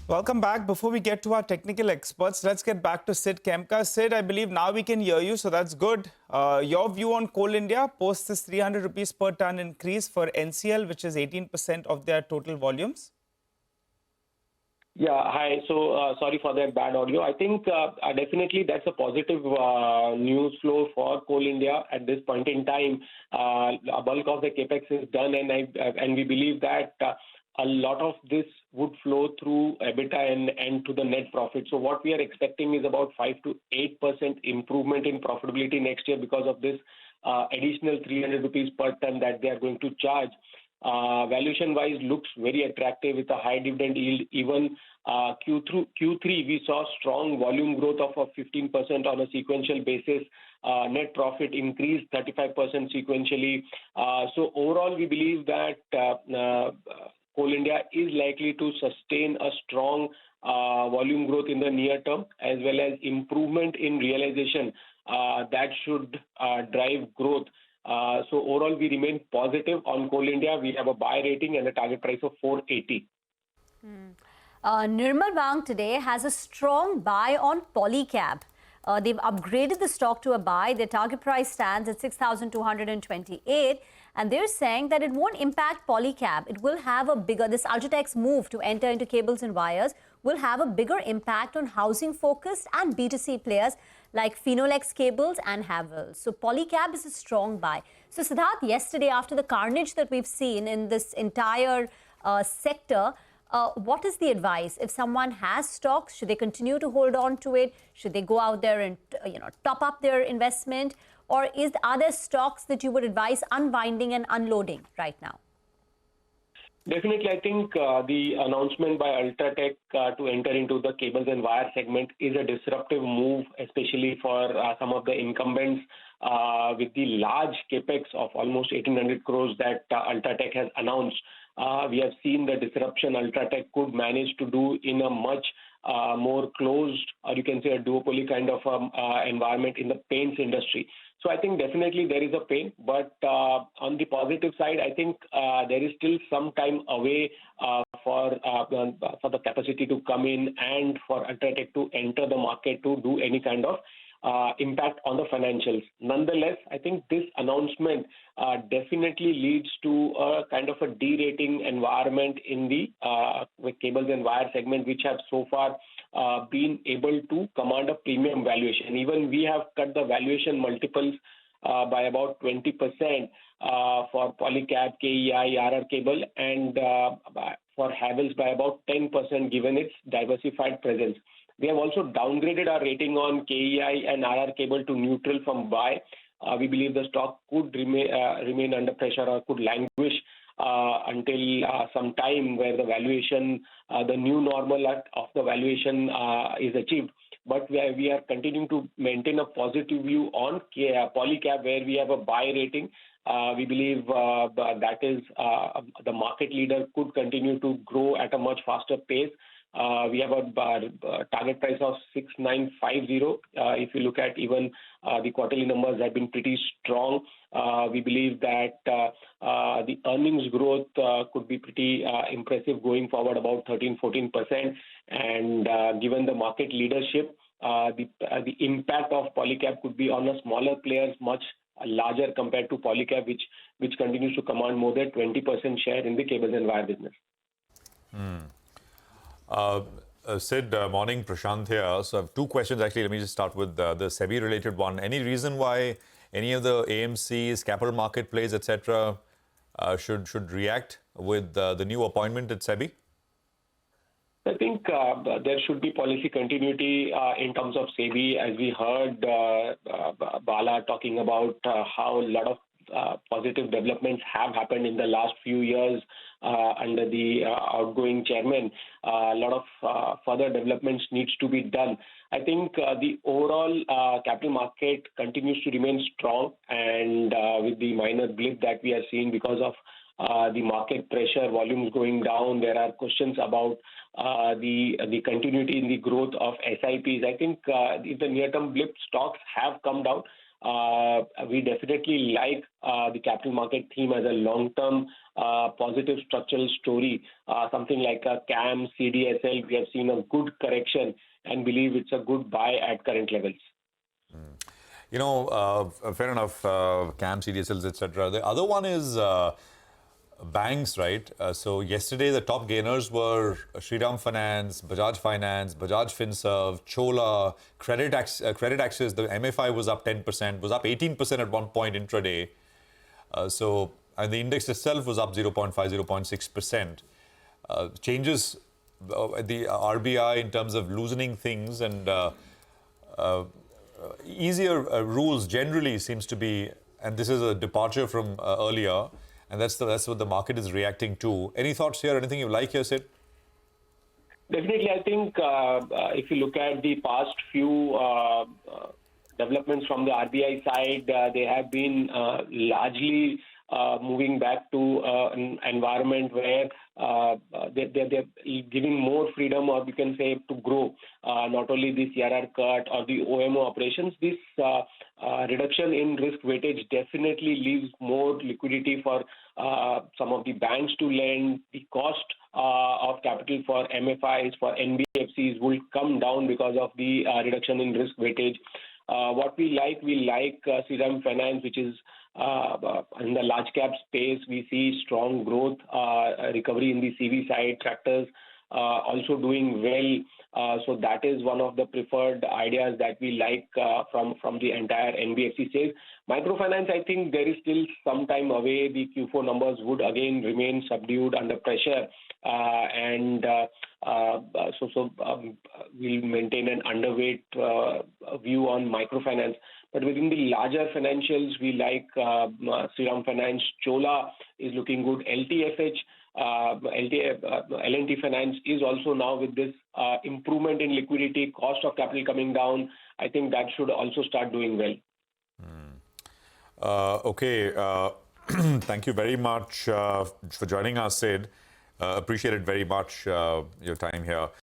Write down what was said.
Welcome back. Before we get to our technical experts, let's get back to Sid Khemka. Sid, I believe now we can hear you, so that's good. Your view on Coal India post this 300 rupees per ton increase for NCL, which is 18% of their total volumes? Yeah, hi. So sorry for that bad audio. I think definitely that's a positive news flow for Coal India at this point in time. A bulk of the capex is done, and we believe that a lot of this would flow through EBITDA and to the net profit. So what we are expecting is about 5 to 8% improvement in profitability next year because of this additional 300 rupees per ton that they are going to charge. Valuation-wise, looks very attractive with a high dividend yield. Even Q3, we saw strong volume growth of 15% on a sequential basis. Net profit increased 35% sequentially. So overall, we believe that Coal India is likely to sustain a strong volume growth in the near term, as well as improvement in realization that should drive growth. So overall, we remain positive on Coal India. We have a buy rating and a target price of 480. Nirmal Bang today has a strong buy on Polycab. They've upgraded the stock to a buy. Their target price stands at 6,228. And they're saying that it won't impact Polycab. It will have a bigger, this Ultratech's move to enter into cables and wires will have a bigger impact on housing-focused and B2C players like Finolex Cables and Havells. So Polycab is a strong buy. So Siddharth, yesterday after the carnage that we've seen in this entire sector, what is the advice? If someone has stocks, should they continue to hold on to it? Should they go out there and top up their investment? Or are there stocks that you would advise unwinding and unloading right now? Definitely, I think the announcement by Ultratech to enter into the cables and wire segment is a disruptive move, especially for some of the incumbents with the large capex of almost 1,800 crores that Ultratech has announced. We have seen the disruption Ultratech could manage to do in a much more closed, or you can say a duopoly kind of environment in the paints industry. So I think definitely there is a pain, but on the positive side, I think there is still some time away for the capacity to come in and for Ultratech to enter the market to do any kind of impact on the financials. Nonetheless, I think this announcement definitely leads to a kind of a de-rating environment in the cables and wire segment, which have so far been able to command a premium valuation. Even we have cut the valuation multiples by about 20% for Polycab, KEI, RR Cable, and for Havells by about 10% given its diversified presence. We have also downgraded our rating on KEI and RR Cable to neutral from buy. We believe the stock could remain under pressure or could languish until some time where the valuation, the new normal of the valuation is achieved. But we are continuing to maintain a positive view on Polycab, where we have a buy rating. We believe that is the market leader could continue to grow at a much faster pace. We have a target price of 6,950. If you look at even the quarterly numbers have been pretty strong. We believe that the earnings growth could be pretty impressive going forward, about 13-14%. And given the market leadership, the impact of Polycab could be on a smaller players, much larger compared to Polycab, which continues to command more than 20% share in the cables and wire business. Sid, morning, Prashant here. So I have two questions actually. Let me just start with the SEBI related one. Any reason why any of the AMCs, capital market plays, etc., should react with the new appointment at SEBI? I think there should be policy continuity in terms of SEBI, as we heard Bala talking about how a lot of positive developments have happened in the last few years under the outgoing chairman. A lot of further developments needs to be done. I think the overall capital market continues to remain strong, and with the minor blip that we are seeing because of the market pressure, volumes going down, there are questions about the continuity in the growth of SIPs. I think if the near-term blip, stocks have come down. we definitely like the capital market theme as a long-term positive structural story. Something like a CAM, CDSL, we have seen a good correction and believe it's a good buy at current levels. Fair enough, CAM, CDSLs, etc. The other one is banks, right? So yesterday, the top gainers were Shriram Finance, Bajaj Finance, Bajaj Finserv, Chola, Credit Access. The MFI was up 10%, was up 18% at one point intraday. And the index itself was up 0.5, 0.6%. Changes at the RBI in terms of loosening things and easier rules generally seems to be, and this is a departure from earlier, and that's what the market is reacting to. Any thoughts here? Anything you like here, Sid? Definitely, I think if you look at the past few developments from the RBI side, they have been largely moving back to an environment where they're giving more freedom, or we can say, to grow. Not only the CRR cut or the OMO operations, this reduction in risk weightage definitely leaves more liquidity for some of the banks to lend. The cost of capital for MFIs, for NBFCs will come down because of the reduction in risk weightage. What we like Shriram Finance, which is in the large cap space. We see strong growth, recovery in the CV side, tractors also doing well. So that is one of the preferred ideas that we like from the entire NBFC space. Microfinance, I think there is still some time away. The Q4 numbers would again remain subdued, under pressure, we'll maintain an underweight view on microfinance. But within the larger financials, we like Shriram Finance. Chola is looking good. LTFH, L&T Finance is also now, with this improvement in liquidity, cost of capital coming down. I think that should also start doing well. Okay. Thank you very much for joining us, Sid. Appreciate it very much, your time here.